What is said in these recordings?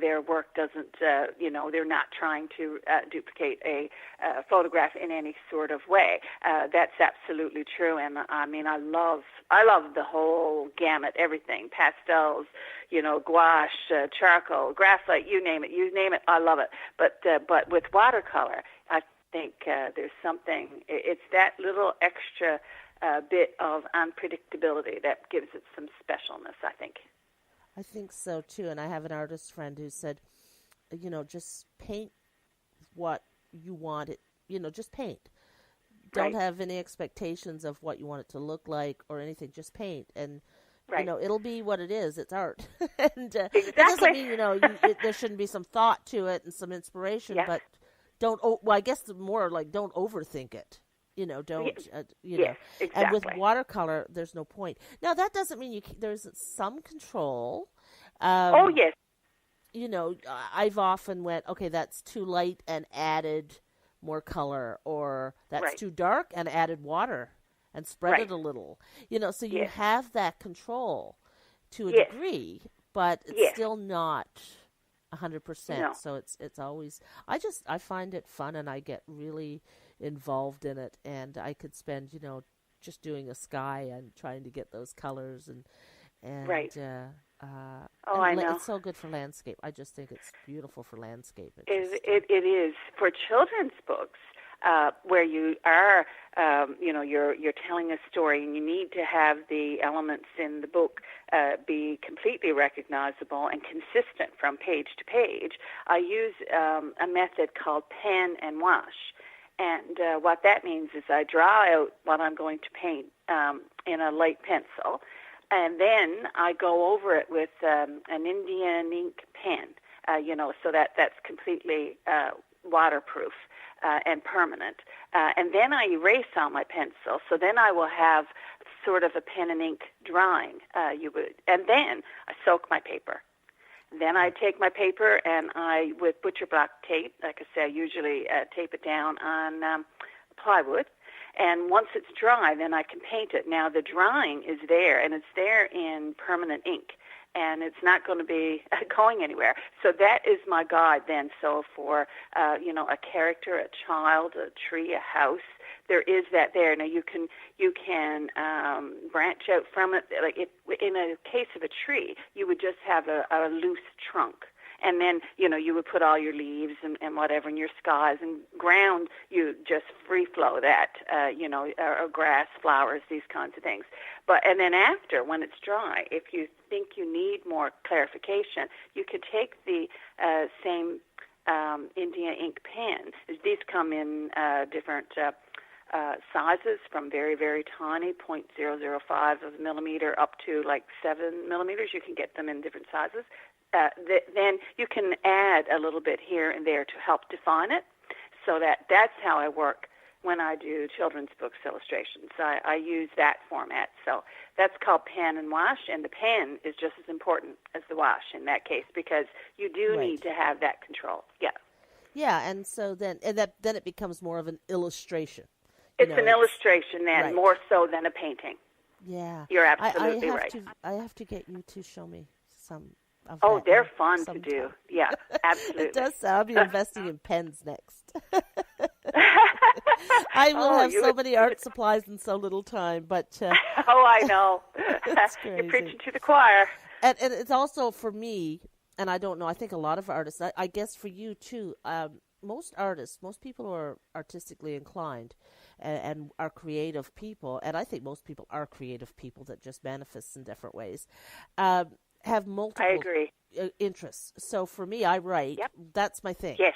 their work doesn't, they're not trying to duplicate a photograph in any sort of way. That's absolutely true. And I mean, I love the whole gamut, everything, pastels, gouache, charcoal, graphite, you name it, I love it. But with watercolor, I think there's something, it's that little extra bit of unpredictability that gives it some specialness, I think. I think so, too. And I have an artist friend who said, just paint what you want it, just paint. Don't have any expectations of what you want it to look like or anything. Just paint. And, it'll be what it is. It's art. And exactly. That doesn't mean, there shouldn't be some thought to it and some inspiration, but I guess more like don't overthink it. Yes, exactly. And with watercolor, there's no point. Now, that doesn't mean there's some control. Oh, yes. I've often went, okay, that's too light and added more color, or that's too dark and added water and spread it a little. So you have that control to a degree, but it's still not 100%. No. So it's always, I find it fun, and I get really involved in it, and I could spend just doing a sky and trying to get those colors and I know, it's so good for landscape. I just think it's beautiful for landscape. It is for children's books where you are you're telling a story, and you need to have the elements in the book be completely recognizable and consistent from page to page. I use a method called pen and wash. And what that means is I draw out what I'm going to paint in a light pencil, and then I go over it with an Indian ink pen, so that's completely waterproof and permanent. And then I erase on my pencil, so then I will have sort of a pen and ink drawing. And then I soak my paper. Then I take my paper and with butcher block tape, like I say, I usually tape it down on plywood. And once it's dry, then I can paint it. Now, the drawing is there, and it's there in permanent ink, and it's not going to be going anywhere. So that is my guide then. So for, a character, a child, a tree, a house, there is that there. Now, you can branch out from it. Like in a case of a tree, you would just have a loose trunk. And then, you would put all your leaves and whatever in your skies, and ground, you just free flow that, or grass, flowers, these kinds of things. And then after, when it's dry, if you think you need more clarification, you could take the same India ink pen. These come in different sizes, from very, very tiny, 0.005 of a millimeter, up to like 7 millimeters. You can get them in different sizes. Then you can add a little bit here and there to help define it. So that's how I work when I do children's books illustrations. I use that format. So that's called pen and wash, and the pen is just as important as the wash in that case, because you do need to have that control. Yeah. Yeah, and so then it becomes more of an illustration. It's an illustration then, more so than a painting. Yeah. You're absolutely right. I have to get you to show me some. They're fun to do. Yeah, absolutely. It does sound. I'll be investing in pens next. I will have so many art supplies in so little time, but... I know. It's crazy. You're preaching to the choir. And it's also, for me, and I don't know, I think a lot of artists, I guess for you too, most people who are artistically inclined and are creative people, and I think most people are creative people that just manifest in different ways, have multiple interests. So for me, I write. Yep. That's my thing. Yes.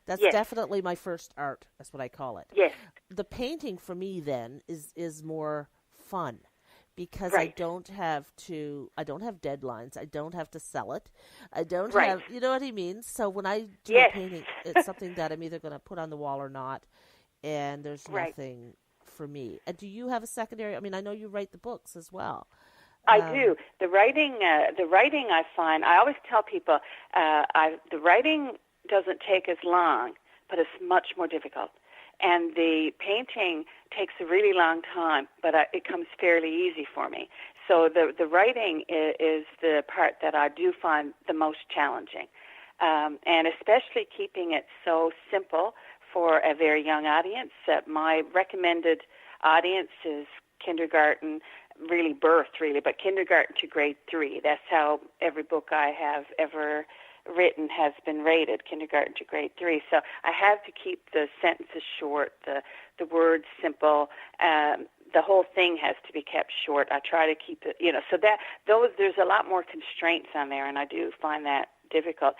That's definitely my first art. That's what I call it. Yes. The painting for me then is more fun, because I don't have deadlines. I don't have to sell it. I don't have, you know what I mean? So when I do a painting, it's something that I'm either going to put on the wall or not, and there's nothing for me. And do you have a secondary? I mean, I know you write the books as well. I do. The writing I find, I always tell people, the writing doesn't take as long, but it's much more difficult. And the painting takes a really long time, but it comes fairly easy for me. So the writing is the part that I do find the most challenging. and especially keeping it so simple for a very young audience. My recommended audience is kindergarten, really birth, really, but kindergarten to grade 3. That's how every book I have ever written has been rated, kindergarten to grade 3. So I have to keep the sentences short, the words simple. The whole thing has to be kept short. I try to keep it, so that there's a lot more constraints on there, and I do find that difficult.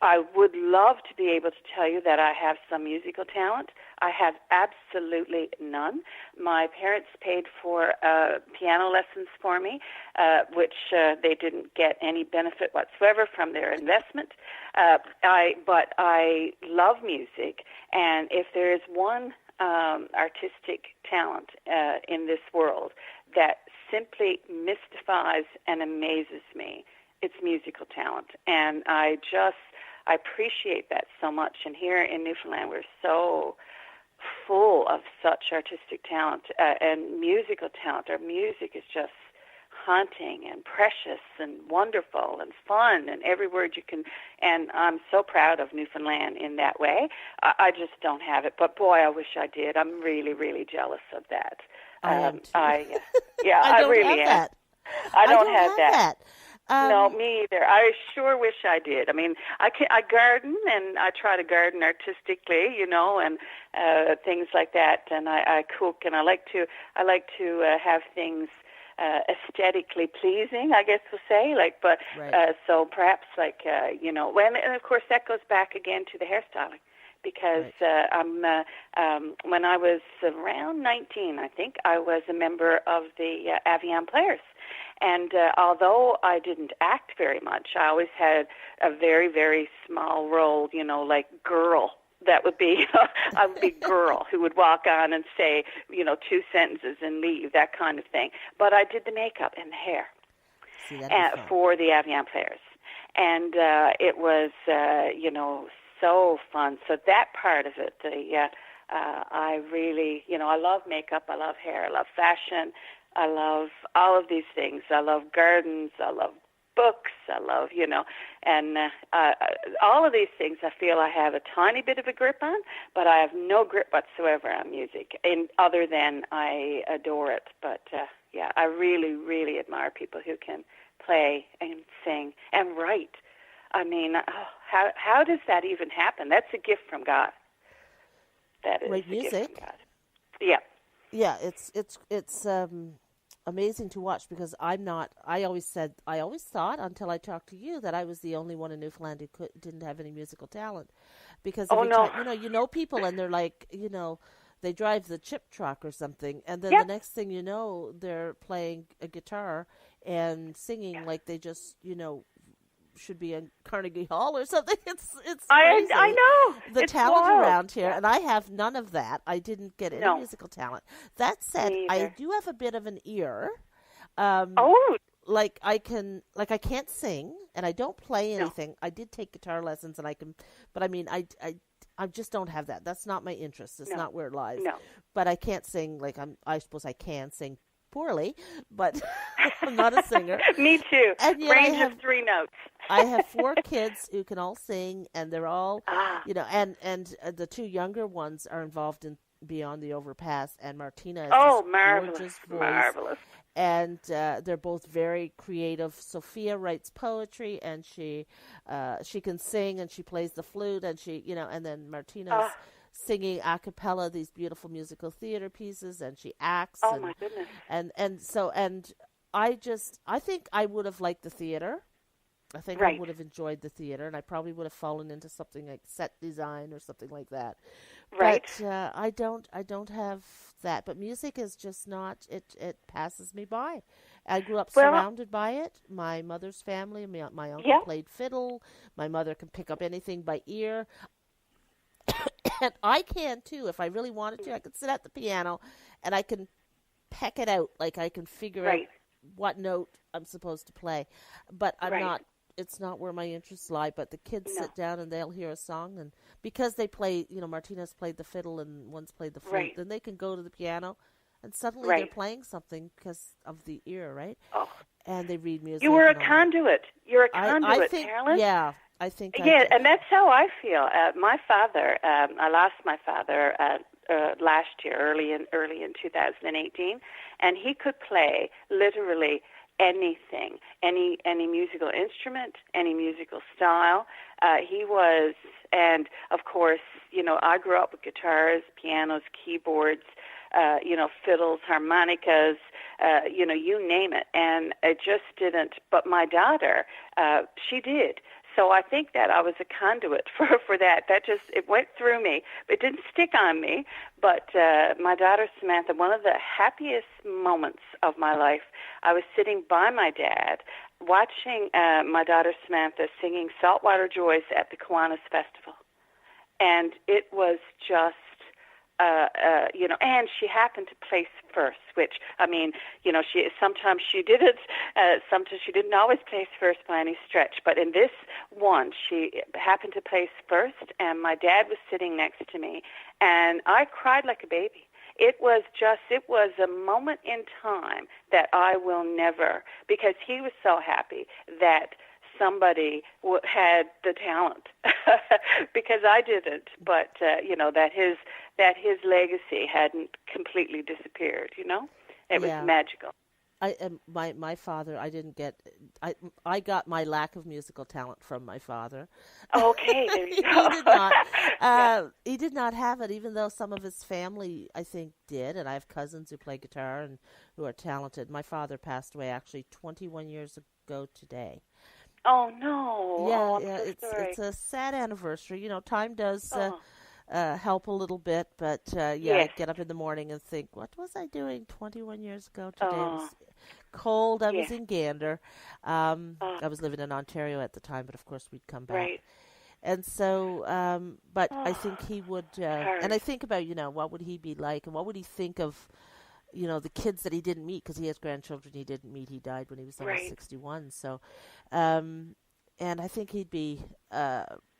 I would love to be able to tell you that I have some musical talent. I have absolutely none. My parents paid for piano lessons for me, which they didn't get any benefit whatsoever from their investment. But I love music, and if there is one artistic talent in this world that simply mystifies and amazes me, it's musical talent. And I appreciate that so much. And here in Newfoundland, we're so full of such artistic talent and musical talent. Our music is just haunting and precious and wonderful and fun and every word you can. And I'm so proud of Newfoundland in that way. I just don't have it. But boy, I wish I did. I'm really, really jealous of that. I am too. I don't really have am. that. I don't have that. No, me either. I sure wish I did. I mean, I garden, and I try to garden artistically, and things like that. And I cook, and I like to have things aesthetically pleasing, I guess we'll say. Right. So perhaps and of course that goes back again to the hairstyling. Because right. When I was around 19, I think, I was a member of the Avian Players. And although I didn't act very much, I always had a very, very small role, like girl. That would be, I would be girl who would walk on and say, 2 sentences and leave, that kind of thing. But I did the makeup and the hair for the Avian Players. And it was, so fun. So that part of it, I really, I love makeup, I love hair, I love fashion, I love all of these things. I love gardens, I love books, I love, and all of these things I feel I have a tiny bit of a grip on, but I have no grip whatsoever on music, other than I adore it. But, I really, really admire people who can play and sing and write. I mean, how does that even happen? That's a gift from God. That is music. A gift from God. Yeah. Yeah, it's amazing to watch, because I always thought until I talked to you that I was the only one in Newfoundland who didn't have any musical talent, because every time, you know people, and they're like, they drive the chip truck or something, and then the next thing you know, they're playing a guitar and singing like they just should be in Carnegie Hall or something. It's crazy. I know. The it's talent wild. around here, and I have none of that. I didn't get any musical talent. That said, I do have a bit of an ear. I can't sing, and I don't play anything. I did take guitar lessons, and I can, but I mean, I just don't have that. That's not my interest. It's not where it lies. No. But I can't sing. I suppose I can sing poorly, but I'm not a singer. Me too. And yet range of 3 notes. I have 4 kids who can all sing, and they're all, and the 2 younger ones are involved in Beyond the Overpass, and Martina is marvelous, gorgeous voice. Marvelous. And they're both very creative. Sophia writes poetry, and she can sing, and she plays the flute, and and then Martina's singing a cappella these beautiful musical theater pieces, and she acts. Oh, my goodness. And I think I would have liked the theater. I think I would have enjoyed the theater, and I probably would have fallen into something like set design or something like that. Right. But I don't have that. But music is just not. It passes me by. I grew up surrounded by it. My mother's family, my uncle played fiddle. My mother can pick up anything by ear. And I can too. If I really wanted to, I could sit at the piano and I can peck it out. Like I can figure out what note I'm supposed to play. But I'm not. It's not where my interests lie. But the kids sit down and they'll hear a song, and because they play, Martina's played the fiddle and one's played the flute, then they can go to the piano, and suddenly they're playing something because of the ear, right? Oh. And they read music. You were a conduit. You're a conduit, I think, Carolyn. Yeah. Yeah, and that's how I feel. My father, I lost my father last year, early in 2018, and he could play literally anything, any musical instrument, any musical style. He was, and of course, I grew up with guitars, pianos, keyboards, fiddles, harmonicas, you name it, and it just didn't. But my daughter, she did. So I think that I was a conduit for that. It went through me. It didn't stick on me. But my daughter Samantha, one of the happiest moments of my life, I was sitting by my dad watching my daughter Samantha singing Saltwater Joys at the Kiwanis Festival. And it was just, and she happened to place first, which, sometimes she did it, sometimes she didn't always place first by any stretch, but in this one, she happened to place first, and my dad was sitting next to me, and I cried like a baby. It was a moment in time that I will never, because he was so happy that somebody had the talent, because I didn't, but that his legacy hadn't completely disappeared. It was magical. My father, I got my lack of musical talent from my father. Okay, there you go. He did not. He did not have it, even though some of his family, I think, did. And I have cousins who play guitar and who are talented. My father passed away actually 21 years ago today. Oh no! Yeah, I'm so sorry. it's a sad anniversary. Time does help a little bit, but yes. I get up in the morning and think, what was I doing 21 years ago today? It was cold. I was in Gander. I was living in Ontario at the time, but of course we'd come back. Right. And so, but I think he would, and I think about, what would he be like, and what would he think of, the kids that he didn't meet, because he has grandchildren he didn't meet. He died when he was almost 61. So, and I think he'd be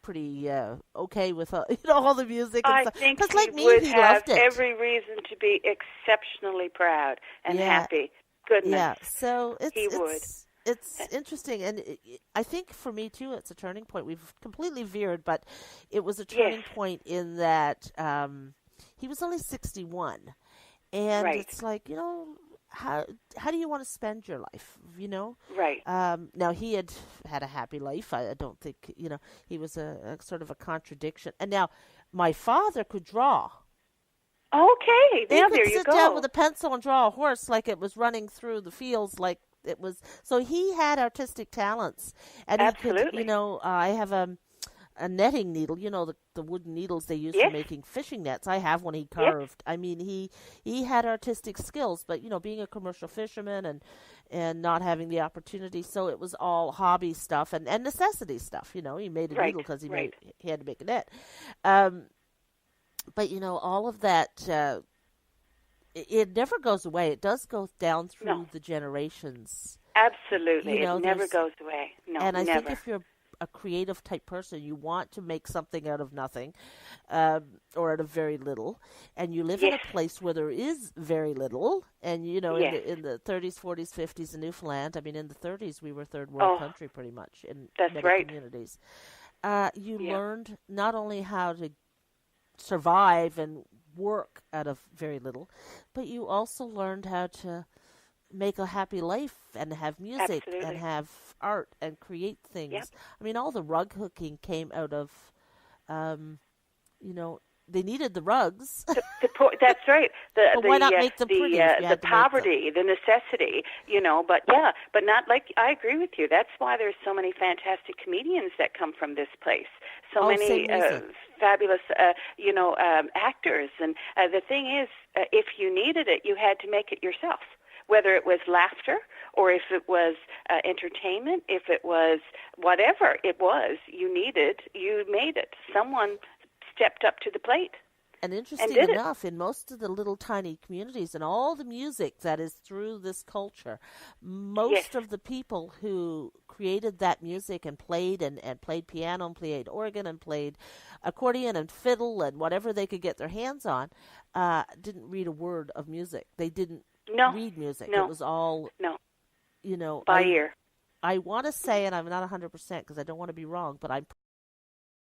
pretty okay with all the music and stuff. I think he like me, would he have loved it. Every reason to be exceptionally proud and happy. Goodness. Yeah, so it's interesting, and I think for me too, it's a turning point. We've completely veered, but it was a turning point in that he was only 61. And it's like, how do you want to spend your life, Right. Now, he had a happy life. I don't think, he was a sort of a contradiction. And now, my father could draw. Okay, now there you go. He could sit down with a pencil and draw a horse like it was running through the fields, like it was. So he had artistic talents. And absolutely. He could, I have a netting needle, the wooden needles they use for making fishing nets. I have one he carved. I mean, he had artistic skills, but, being a commercial fisherman and not having the opportunity, so it was all hobby stuff and necessity stuff. He made a needle because he had to make a net. But, all of that, it never goes away. It does go down through the generations. Absolutely. It never goes away. No, and I never. think if you're a creative type person, you want to make something out of nothing, or out of very little, and you live in a place where there is very little, and in the 30s, 40s, 50s in Newfoundland, I mean, in the 30s we were third world country pretty much in many communities. You learned not only how to survive and work out of very little, but you also learned how to make a happy life and have music and have art and create things. Yep. I mean, all the rug hooking came out of, they needed the rugs. That's right. But why not make them pretty? The poverty, the necessity, but not like, I agree with you. That's why there's so many fantastic comedians that come from this place. So many fabulous, actors. And the thing is, if you needed it, you had to make it yourself. Whether it was laughter or if it was entertainment, if it was whatever it was you needed, you made it. Someone stepped up to the plate. And interesting enough, in most of the little tiny communities and all the music that is through this culture, most of the people who created that music and played piano and played organ and played accordion and fiddle and whatever they could get their hands on, didn't read a word of music. They didn't read music. No. It was all, by ear. I want to say, and I'm not 100% because I don't want to be wrong, but I'm